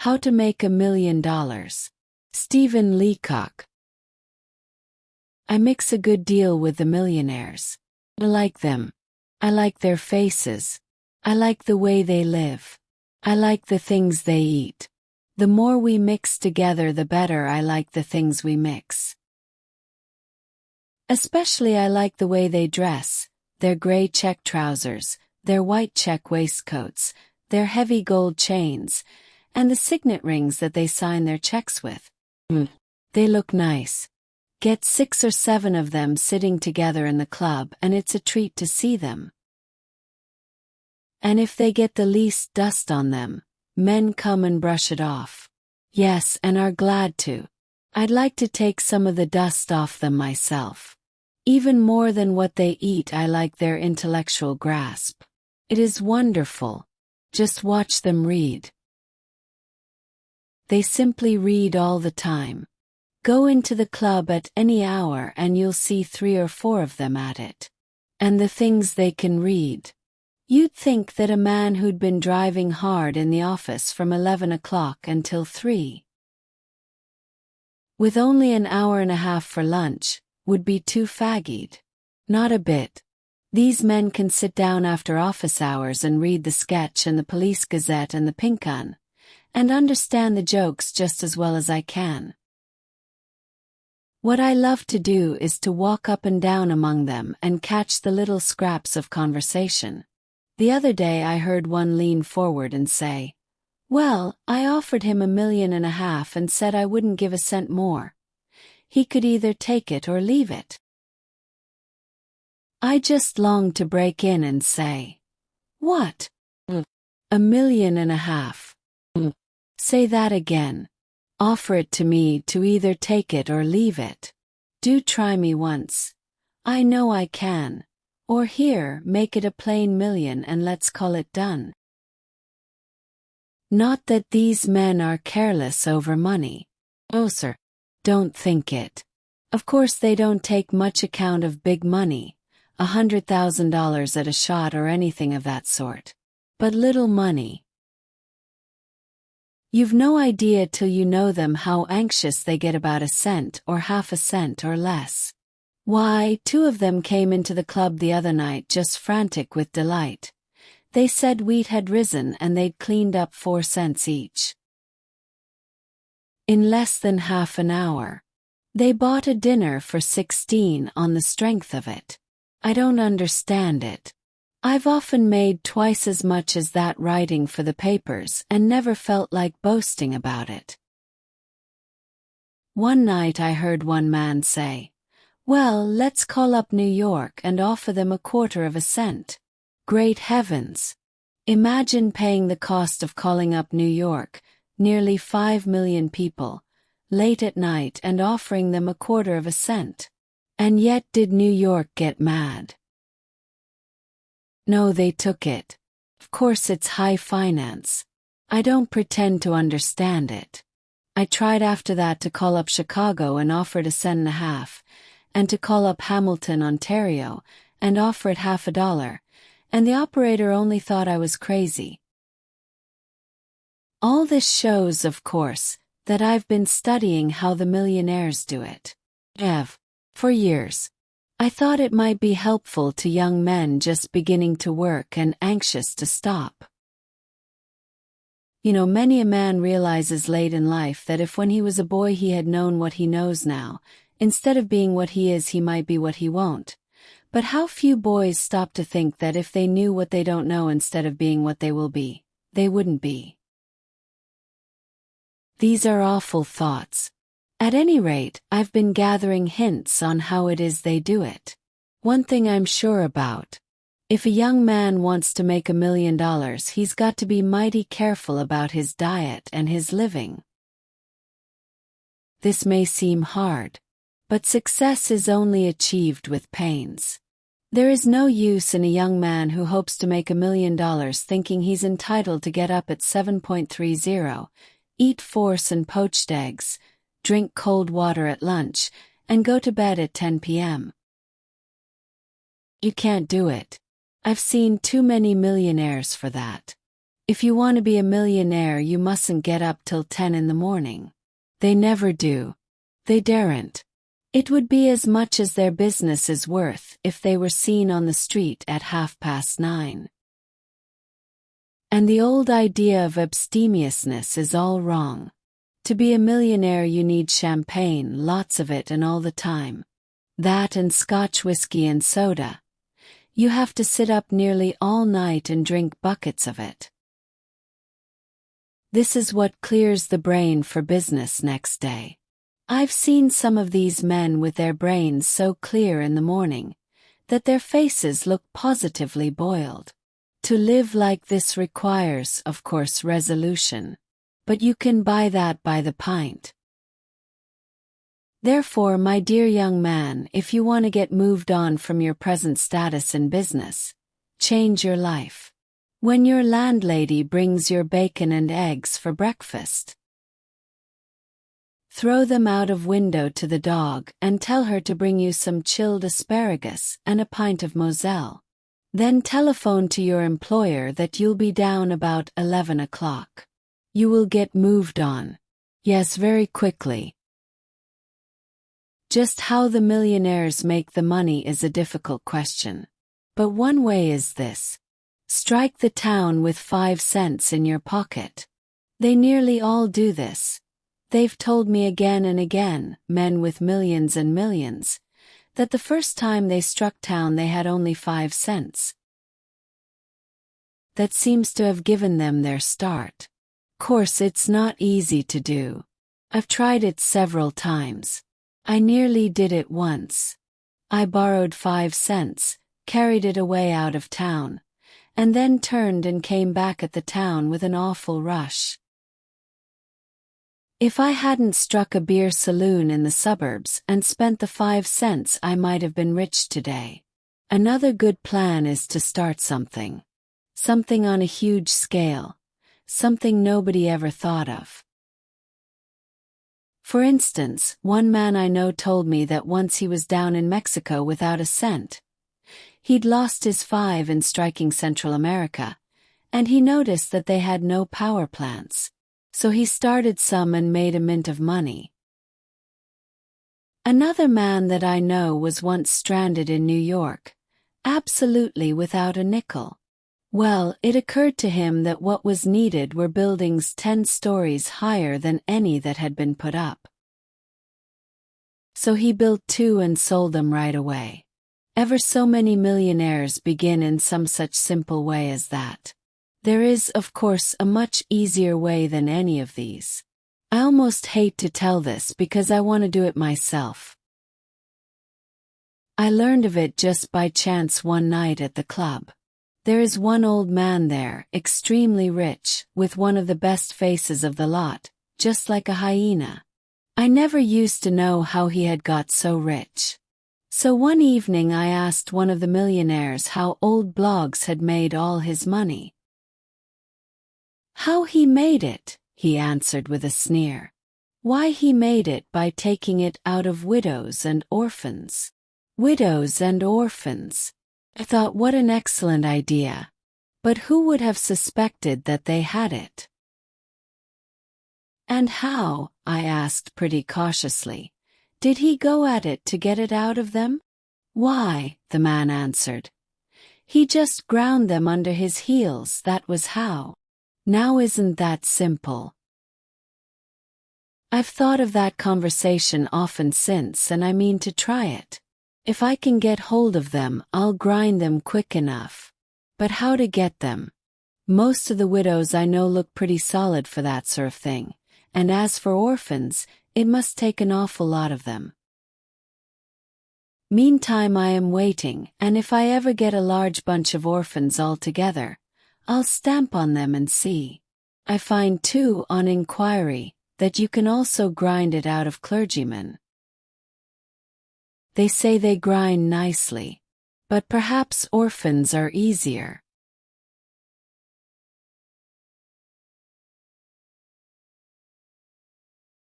How to Make $1 Million. Stephen Leacock. I mix a good deal with the millionaires. I like them. I like their faces. I like the way they live. I like the things they eat. The more we mix together, the better I like the things we mix. Especially I like the way they dress, their gray check trousers, their white check waistcoats, their heavy gold chains, and the signet rings that they sign their checks with. They look nice. Get 6 or 7 of them sitting together in the club and it's a treat to see them. And if they get the least dust on them, men come and brush it off. Yes, and are glad to. I'd like to take some of the dust off them myself. Even more than what they eat, I like their intellectual grasp. It is wonderful. Just watch them read. They simply read all the time. Go into the club at any hour and you'll see 3 or 4 of them at it. And the things they can read. You'd think that a man who'd been driving hard in the office from 11 o'clock until 3, with only an hour and a half for lunch, would be too faggied. Not a bit. These men can sit down after office hours and read the Sketch and the Police Gazette and the Pinkan, and understand the jokes just as well as I can. What I love to do is to walk up and down among them and catch the little scraps of conversation. The other day I heard one lean forward and say, "Well, I offered him $1.5 million and said I wouldn't give a cent more. He could either take it or leave it." I just longed to break in and say, "What? $1.5 million? Say that again. Offer it to me to either take it or leave it. Do try me once. I know I can. Or here, make it a plain million and let's call it done." Not that these men are careless over money. Oh, sir. Don't think it. Of course they don't take much account of big money, $100,000 at a shot or anything of that sort. But little money. You've no idea till you know them how anxious they get about a cent or half a cent or less. Why, 2 of them came into the club the other night just frantic with delight. They said wheat had risen and they'd cleaned up 4 cents each. In less than half an hour. They bought a dinner for 16 on the strength of it. I don't understand it. I've often made twice as much as that writing for the papers and never felt like boasting about it. One night I heard one man say, "Well, let's call up New York and offer them 1/4 cent. Great heavens! Imagine paying the cost of calling up New York, nearly 5 million people, late at night and offering them 1/4 cent. And yet did New York get mad? No, they took it. Of course it's high finance. I don't pretend to understand it. I tried after that to call up Chicago and offered 1.5 cents, and to call up Hamilton, Ontario, and offer it $0.50, and the operator only thought I was crazy. All this shows, of course, that I've been studying how the millionaires do it. For years. I thought it might be helpful to young men just beginning to work and anxious to stop. You know, many a man realizes late in life that if when he was a boy he had known what he knows now, instead of being what he is he might be what he won't. But how few boys stop to think that if they knew what they don't know instead of being what they will be, they wouldn't be. These are awful thoughts. At any rate, I've been gathering hints on how it is they do it. One thing I'm sure about. If a young man wants to make $1 million, he's got to be mighty careful about his diet and his living. This may seem hard, but success is only achieved with pains. There is no use in a young man who hopes to make $1 million thinking he's entitled to get up at 7:30, eat force and poached eggs, drink cold water at lunch, and go to bed at 10 p.m. You can't do it. I've seen too many millionaires for that. If you want to be a millionaire, you mustn't get up till 10 in the morning. They never do. They daren't. It would be as much as their business is worth if they were seen on the street at 9:30. And the old idea of abstemiousness is all wrong. To be a millionaire you need champagne, lots of it and all the time. That and Scotch whiskey and soda. You have to sit up nearly all night and drink buckets of it. This is what clears the brain for business next day. I've seen some of these men with their brains so clear in the morning that their faces look positively boiled. To live like this requires, of course, resolution. But you can buy that by the pint. Therefore, my dear young man, if you want to get moved on from your present status in business, change your life. When your landlady brings your bacon and eggs for breakfast, throw them out of window to the dog and tell her to bring you some chilled asparagus and a pint of Moselle. Then telephone to your employer that you'll be down about 11 o'clock. You will get moved on. Yes, very quickly. Just how the millionaires make the money is a difficult question. But one way is this. Strike the town with 5 cents in your pocket. They nearly all do this. They've told me again and again, men with millions and millions, that the first time they struck town they had only 5 cents. That seems to have given them their start. Of course, it's not easy to do. I've tried it several times. I nearly did it once. I borrowed 5 cents, carried it away out of town, and then turned and came back at the town with an awful rush. If I hadn't struck a beer saloon in the suburbs and spent the 5 cents, I might have been rich today. Another good plan is to start something. Something on a huge scale. Something nobody ever thought of. For instance, one man I know told me that once he was down in Mexico without a cent. He'd lost his 5 in striking Central America, and he noticed that they had no power plants. So he started some and made a mint of money. Another man that I know was once stranded in New York, absolutely without a nickel. Well, it occurred to him that what was needed were buildings 10 stories higher than any that had been put up. So he built 2 and sold them right away. Ever so many millionaires begin in some such simple way as that. There is, of course, a much easier way than any of these. I almost hate to tell this because I want to do it myself. I learned of it just by chance one night at the club. There is one old man there, extremely rich, with one of the best faces of the lot, just like a hyena. I never used to know how he had got so rich. So one evening I asked one of the millionaires how old Bloggs had made all his money. How he made it, he answered with a sneer. Why, he made it by taking it out of widows and orphans. Widows and orphans. I thought, what an excellent idea. But who would have suspected that they had it? And how, I asked pretty cautiously, did he go at it to get it out of them? Why, the man answered, he just ground them under his heels, that was how. Now isn't that simple? I've thought of that conversation often since, and I mean to try it. If I can get hold of them, I'll grind them quick enough. But how to get them? Most of the widows I know look pretty solid for that sort of thing, and as for orphans, it must take an awful lot of them. Meantime I am waiting, and if I ever get a large bunch of orphans all together, I'll stamp on them and see. I find too, on inquiry, that you can also grind it out of clergymen. They say they grind nicely. But perhaps orphans are easier.